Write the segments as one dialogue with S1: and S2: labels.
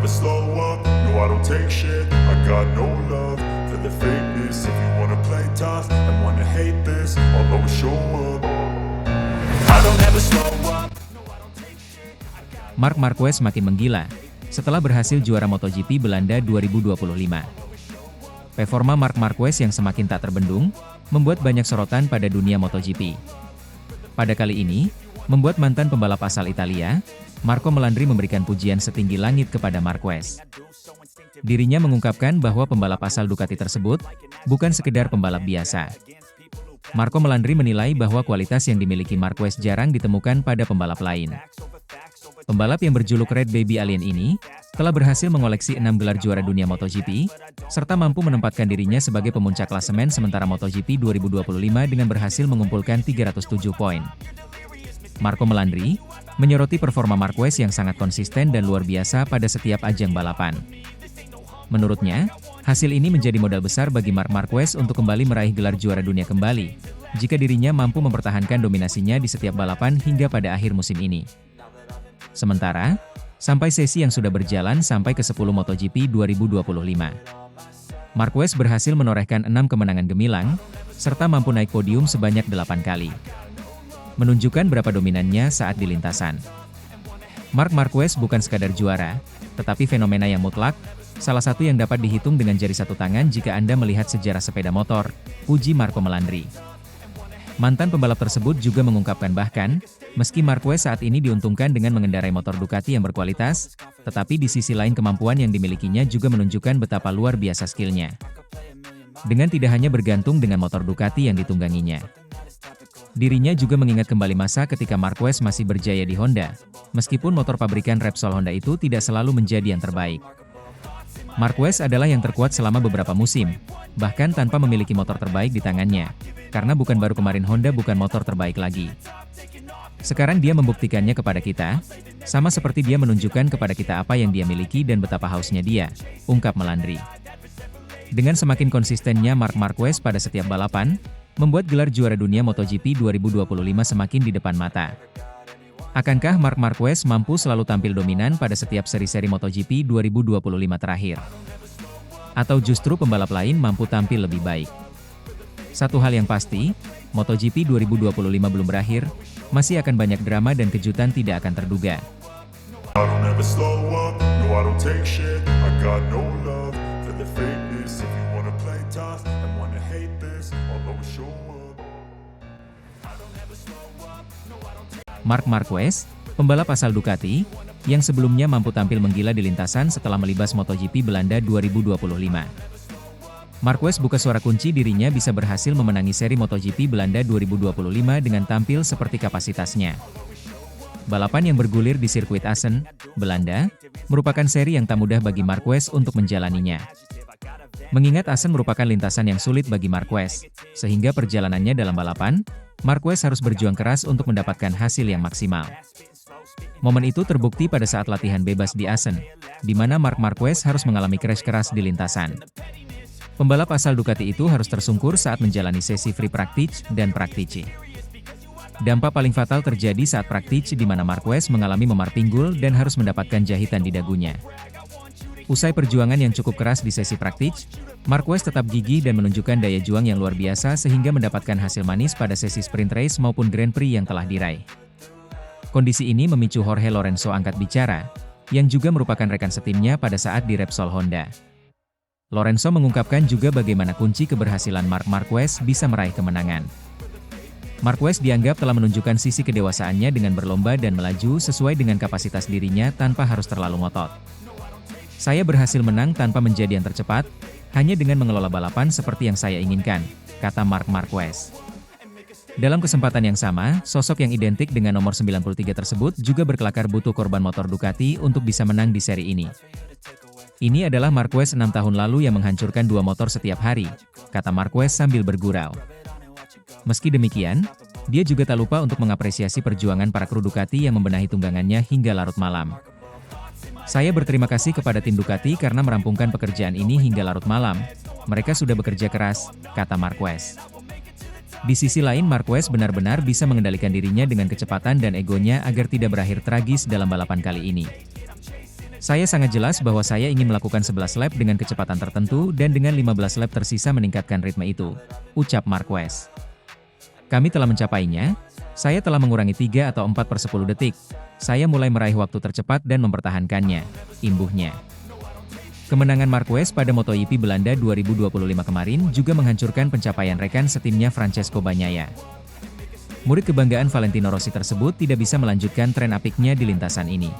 S1: slow up, no I don't take shit. I got no love for the fakeness. If you wanna play tough and wanna hate this, I'll always show up. I don't ever slow up.
S2: Marc Marquez makin menggila setelah berhasil juara MotoGP Belanda 2025. Performa Marc Marquez yang semakin tak terbendung, membuat banyak sorotan pada dunia MotoGP. Pada kali ini, membuat mantan pembalap asal Italia, Marco Melandri memberikan pujian setinggi langit kepada Marquez. Dirinya mengungkapkan bahwa pembalap asal Ducati tersebut bukan sekedar pembalap biasa. Marco Melandri menilai bahwa kualitas yang dimiliki Marquez jarang ditemukan pada pembalap lain. Pembalap yang berjuluk Red Baby Alien ini telah berhasil mengoleksi 6 gelar juara dunia MotoGP, serta mampu menempatkan dirinya sebagai pemuncak klasemen sementara MotoGP 2025 dengan berhasil mengumpulkan 307 poin. Marco Melandri menyoroti performa Marquez yang sangat konsisten dan luar biasa pada setiap ajang balapan. Menurutnya, hasil ini menjadi modal besar bagi Marc Marquez untuk kembali meraih gelar juara dunia kembali, jika dirinya mampu mempertahankan dominasinya di setiap balapan hingga pada akhir musim ini. Sementara, sampai sesi yang sudah berjalan sampai ke 10 MotoGP 2025. Marquez berhasil menorehkan 6 kemenangan gemilang, serta mampu naik podium sebanyak 8 kali. Menunjukkan berapa dominannya saat di lintasan. Marc Marquez bukan sekadar juara, tetapi fenomena yang mutlak, salah satu yang dapat dihitung dengan jari satu tangan jika Anda melihat sejarah sepeda motor, puji Marco Melandri. Mantan pembalap tersebut juga mengungkapkan bahkan, meski Marquez saat ini diuntungkan dengan mengendarai motor Ducati yang berkualitas, tetapi di sisi lain kemampuan yang dimilikinya juga menunjukkan betapa luar biasa skillnya. Dengan tidak hanya bergantung dengan motor Ducati yang ditungganginya. Dirinya juga mengingat kembali masa ketika Marquez masih berjaya di Honda, meskipun motor pabrikan Repsol Honda itu tidak selalu menjadi yang terbaik. Marquez adalah yang terkuat selama beberapa musim, bahkan tanpa memiliki motor terbaik di tangannya, karena bukan baru kemarin Honda bukan motor terbaik lagi. Sekarang dia membuktikannya kepada kita, sama seperti dia menunjukkan kepada kita apa yang dia miliki dan betapa hausnya dia, ungkap Melandri. Dengan semakin konsistennya Marc Marquez pada setiap balapan, membuat gelar juara dunia MotoGP 2025 semakin di depan mata. Akankah Marc Marquez mampu selalu tampil dominan pada setiap seri-seri MotoGP 2025 terakhir? Atau justru pembalap lain mampu tampil lebih baik? Satu hal yang pasti, MotoGP 2025 belum berakhir, masih akan banyak drama dan kejutan tidak akan terduga.
S1: I don't ever slow up, no I don't take shit. I got no love for the fakeness. If you wanna play tough and wanna hate this, I'll always show up.
S2: Marc Marquez, pembalap asal Ducati, yang sebelumnya mampu tampil menggila di lintasan setelah melibas MotoGP Belanda 2025. Marquez buka suara kunci dirinya bisa berhasil memenangi seri MotoGP Belanda 2025 dengan tampil seperti kapasitasnya. Balapan yang bergulir di sirkuit Assen, Belanda, merupakan seri yang tak mudah bagi Marquez untuk menjalaninya. Mengingat Assen merupakan lintasan yang sulit bagi Marquez, sehingga perjalanannya dalam balapan, Marquez harus berjuang keras untuk mendapatkan hasil yang maksimal. Momen itu terbukti pada saat latihan bebas di Assen, di mana Marc Marquez harus mengalami crash keras di lintasan. Pembalap asal Ducati itu harus tersungkur saat menjalani sesi free practice dan praktici. Dampak paling fatal terjadi saat praktici di mana Marquez mengalami memar pinggul dan harus mendapatkan jahitan di dagunya. Usai perjuangan yang cukup keras di sesi praktici, Marquez tetap gigih dan menunjukkan daya juang yang luar biasa sehingga mendapatkan hasil manis pada sesi sprint race maupun Grand Prix yang telah diraih. Kondisi ini memicu Jorge Lorenzo angkat bicara, yang juga merupakan rekan setimnya pada saat di Repsol Honda. Lorenzo mengungkapkan juga bagaimana kunci keberhasilan Marc Marquez bisa meraih kemenangan. Marquez dianggap telah menunjukkan sisi kedewasaannya dengan berlomba dan melaju sesuai dengan kapasitas dirinya tanpa harus terlalu ngotot. Saya berhasil menang tanpa menjadi yang tercepat, hanya dengan mengelola balapan seperti yang saya inginkan, kata Marc Marquez. Dalam kesempatan yang sama, sosok yang identik dengan nomor 93 tersebut juga berkelakar butuh korban motor Ducati untuk bisa menang di seri ini. Ini adalah Marquez 6 tahun lalu yang menghancurkan 2 motor setiap hari, kata Marquez sambil bergurau. Meski demikian, dia juga tak lupa untuk mengapresiasi perjuangan para kru Ducati yang membenahi tunggangannya hingga larut malam. Saya berterima kasih kepada tim Ducati karena merampungkan pekerjaan ini hingga larut malam. Mereka sudah bekerja keras, kata Marquez. Di sisi lain Marquez benar-benar bisa mengendalikan dirinya dengan kecepatan dan egonya agar tidak berakhir tragis dalam balapan kali ini. Saya sangat jelas bahwa saya ingin melakukan 11 lap dengan kecepatan tertentu dan dengan 15 lap tersisa meningkatkan ritme itu, ucap Marquez. Kami telah mencapainya, saya telah mengurangi 3 atau 4 per 10 detik, saya mulai meraih waktu tercepat dan mempertahankannya, imbuhnya. Kemenangan Marquez pada MotoGP Belanda 2025 kemarin juga menghancurkan pencapaian rekan setimnya Francesco Bagnaia. Murid kebanggaan Valentino Rossi tersebut tidak bisa melanjutkan tren apiknya di lintasan ini.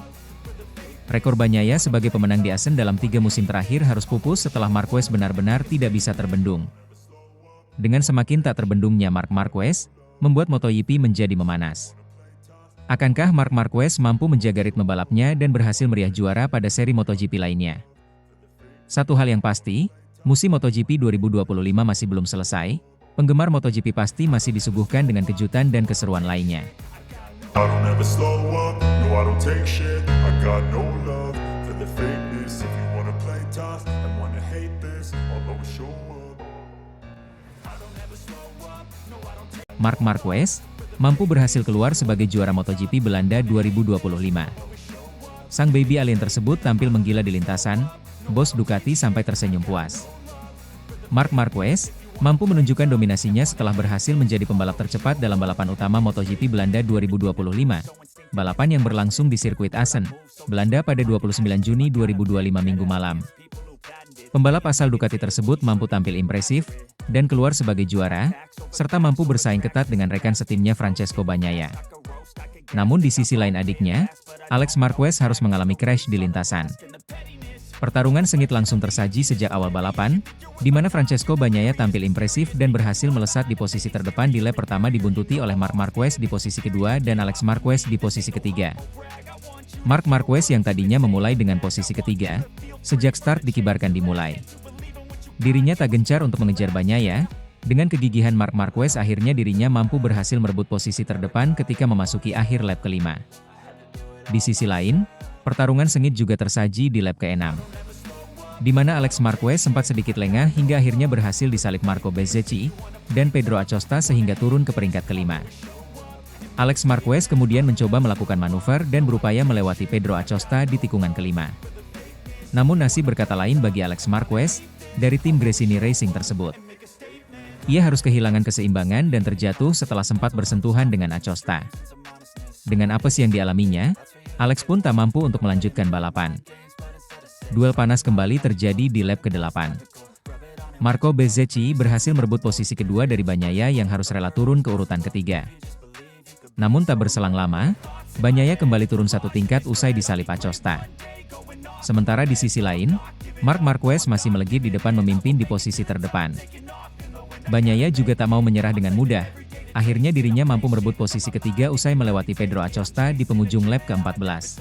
S2: Rekor Bagnaia sebagai pemenang di Assen dalam 3 musim terakhir harus pupus setelah Marquez benar-benar tidak bisa terbendung. Dengan semakin tak terbendungnya Marc Marquez, membuat MotoGP menjadi memanas. Akankah Marc Marquez mampu menjaga ritme balapnya dan berhasil meriah juara pada seri MotoGP lainnya? Satu hal yang pasti, musim MotoGP 2025 masih belum selesai, penggemar MotoGP pasti masih disuguhkan dengan kejutan dan keseruan lainnya.
S1: I don't ever slow up, no I don't take shit. I got no love for the fakeness. If you wanna play tough and wanna hate this, I'll always show up.
S2: Marc Marquez mampu berhasil keluar sebagai juara MotoGP Belanda 2025. Sang baby alien tersebut tampil menggila di lintasan, bos Ducati sampai tersenyum puas. Marc Marquez mampu menunjukkan dominasinya setelah berhasil menjadi pembalap tercepat dalam balapan utama MotoGP Belanda 2025, balapan yang berlangsung di sirkuit Assen, Belanda pada 29 Juni 2025 Minggu malam. Pembalap asal Ducati tersebut mampu tampil impresif, dan keluar sebagai juara, serta mampu bersaing ketat dengan rekan setimnya Francesco Bagnaia. Namun di sisi lain adiknya, Alex Marquez harus mengalami crash di lintasan. Pertarungan sengit langsung tersaji sejak awal balapan, di mana Francesco Bagnaia tampil impresif dan berhasil melesat di posisi terdepan di lap pertama dibuntuti oleh Marc Marquez di posisi kedua dan Alex Marquez di posisi ketiga. Marc Marquez yang tadinya memulai dengan posisi ketiga, sejak start dikibarkan dimulai. Dirinya tak gencar untuk mengejar Bagnaia, dengan kegigihan Marc Marquez akhirnya dirinya mampu berhasil merebut posisi terdepan ketika memasuki akhir lap kelima. Di sisi lain, pertarungan sengit juga tersaji di lap ke-6, di mana Alex Marquez sempat sedikit lengah hingga akhirnya berhasil disalip Marco Bezzecchi dan Pedro Acosta sehingga turun ke peringkat kelima. Alex Marquez kemudian mencoba melakukan manuver dan berupaya melewati Pedro Acosta di tikungan kelima. Namun nasib berkata lain bagi Alex Marquez dari tim Gresini Racing tersebut. Ia harus kehilangan keseimbangan dan terjatuh setelah sempat bersentuhan dengan Acosta. Dengan apes yang dialaminya, Alex pun tak mampu untuk melanjutkan balapan. Duel panas kembali terjadi di lap ke-8. Marco Bezzecchi berhasil merebut posisi kedua dari Bagnaia yang harus rela turun ke urutan ketiga. Namun tak berselang lama, Bagnaia kembali turun satu tingkat usai disalip Acosta. Sementara di sisi lain, Marc Marquez masih melejit di depan memimpin di posisi terdepan. Bagnaia juga tak mau menyerah dengan mudah. Akhirnya dirinya mampu merebut posisi ketiga usai melewati Pedro Acosta di penghujung lap ke-14.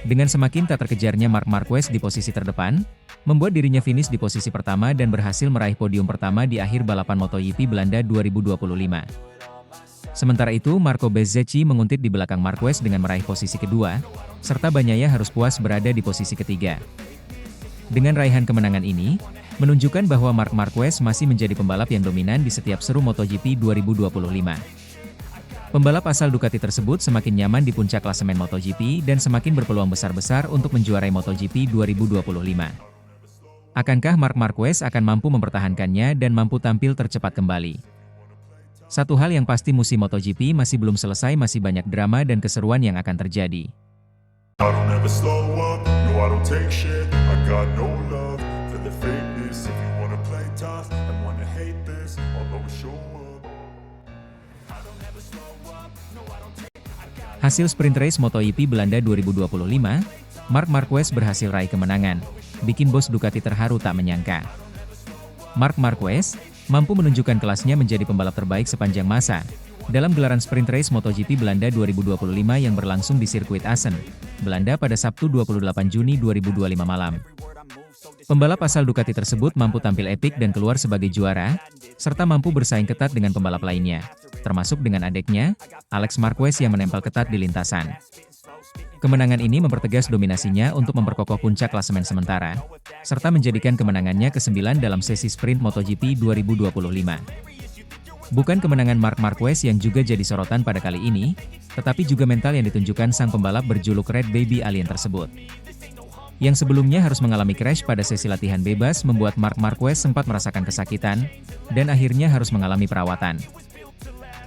S2: Dengan semakin tak terkejarnya Marc Marquez di posisi terdepan, membuat dirinya finish di posisi pertama dan berhasil meraih podium pertama di akhir balapan MotoGP Belanda 2025. Sementara itu Marco Bezzecchi menguntit di belakang Marquez dengan meraih posisi kedua, serta Bagnaia harus puas berada di posisi ketiga. Dengan raihan kemenangan ini, menunjukkan bahwa Marc Marquez masih menjadi pembalap yang dominan di setiap seru MotoGP 2025. Pembalap asal Ducati tersebut semakin nyaman di puncak klasemen MotoGP dan semakin berpeluang besar-besar untuk menjuarai MotoGP 2025. Akankah Marc Marquez akan mampu mempertahankannya dan mampu tampil tercepat kembali? Satu hal yang pasti musim MotoGP masih belum selesai, masih banyak drama dan keseruan yang akan terjadi.
S1: I don't ever slow up, no I don't take shit. I got no love for the fakeness. If you wanna play tough and wanna hate this, I'll always show up.
S2: Hasil sprint race MotoGP Belanda 2025, Marc Marquez berhasil raih kemenangan, bikin bos Ducati terharu tak menyangka. Marc Marquez mampu menunjukkan kelasnya menjadi pembalap terbaik sepanjang masa dalam gelaran sprint race MotoGP Belanda 2025 yang berlangsung di sirkuit Assen, Belanda pada Sabtu 28 Juni 2025 malam. Pembalap asal Ducati tersebut mampu tampil epik dan keluar sebagai juara, serta mampu bersaing ketat dengan pembalap lainnya, termasuk dengan adiknya, Alex Marquez yang menempel ketat di lintasan. Kemenangan ini mempertegas dominasinya untuk memperkokoh puncak klasemen sementara, serta menjadikan kemenangannya ke-9 dalam sesi sprint MotoGP 2025. Bukan kemenangan Marc Marquez yang juga jadi sorotan pada kali ini, tetapi juga mental yang ditunjukkan sang pembalap berjuluk Red Baby Alien tersebut. Yang sebelumnya harus mengalami crash pada sesi latihan bebas membuat Marc Marquez sempat merasakan kesakitan, dan akhirnya harus mengalami perawatan.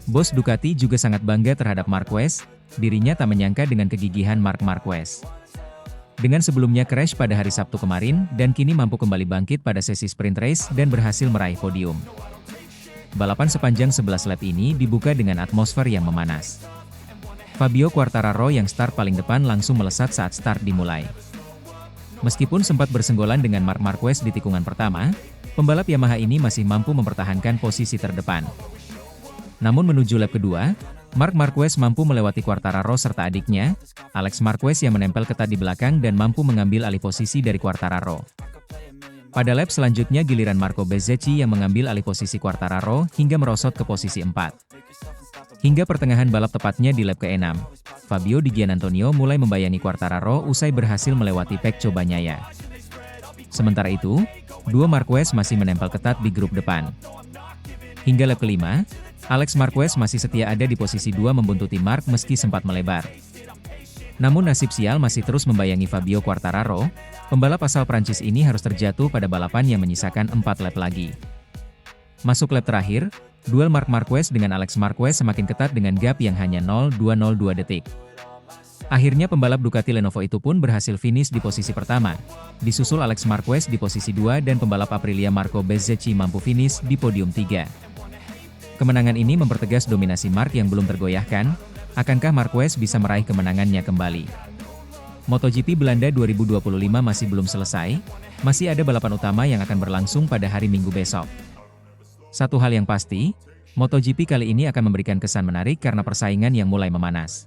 S2: Bos Ducati juga sangat bangga terhadap Marquez, dirinya tak menyangka dengan kegigihan Marc Marquez. Dengan sebelumnya crash pada hari Sabtu kemarin, dan kini mampu kembali bangkit pada sesi sprint race dan berhasil meraih podium. Balapan sepanjang 11 lap ini dibuka dengan atmosfer yang memanas. Fabio Quartararo yang start paling depan langsung melesat saat start dimulai. Meskipun sempat bersenggolan dengan Marc Marquez di tikungan pertama, pembalap Yamaha ini masih mampu mempertahankan posisi terdepan. Namun menuju lap kedua, Marc Marquez mampu melewati Quartararo serta adiknya, Alex Marquez yang menempel ketat di belakang dan mampu mengambil alih posisi dari Quartararo. Pada lap selanjutnya giliran Marco Bezzecchi yang mengambil alih posisi Quartararo hingga merosot ke posisi 4. Hingga pertengahan balap tepatnya di lap ke-6, Fabio Di Giannantonio mulai membayangi Quartararo usai berhasil melewati Pecco Bagnaia. Sementara itu, dua Marquez masih menempel ketat di grup depan. Hingga lap kelima, Alex Marquez masih setia ada di posisi 2 membuntuti Marc meski sempat melebar. Namun nasib sial masih terus membayangi Fabio Quartararo, pembalap asal Prancis ini harus terjatuh pada balapan yang menyisakan 4 lap lagi. Masuk lap terakhir, duel Marc Marquez dengan Alex Marquez semakin ketat dengan gap yang hanya 0,202 detik. Akhirnya pembalap Ducati Lenovo itu pun berhasil finish di posisi pertama, disusul Alex Marquez di posisi 2 dan pembalap Aprilia Marco Bezzecchi mampu finish di podium 3. Kemenangan ini mempertegas dominasi Marc yang belum tergoyahkan. Akankah Marquez bisa meraih kemenangannya kembali? MotoGP Belanda 2025 masih belum selesai, masih ada balapan utama yang akan berlangsung pada hari Minggu besok. Satu hal yang pasti, MotoGP kali ini akan memberikan kesan menarik karena persaingan yang mulai memanas.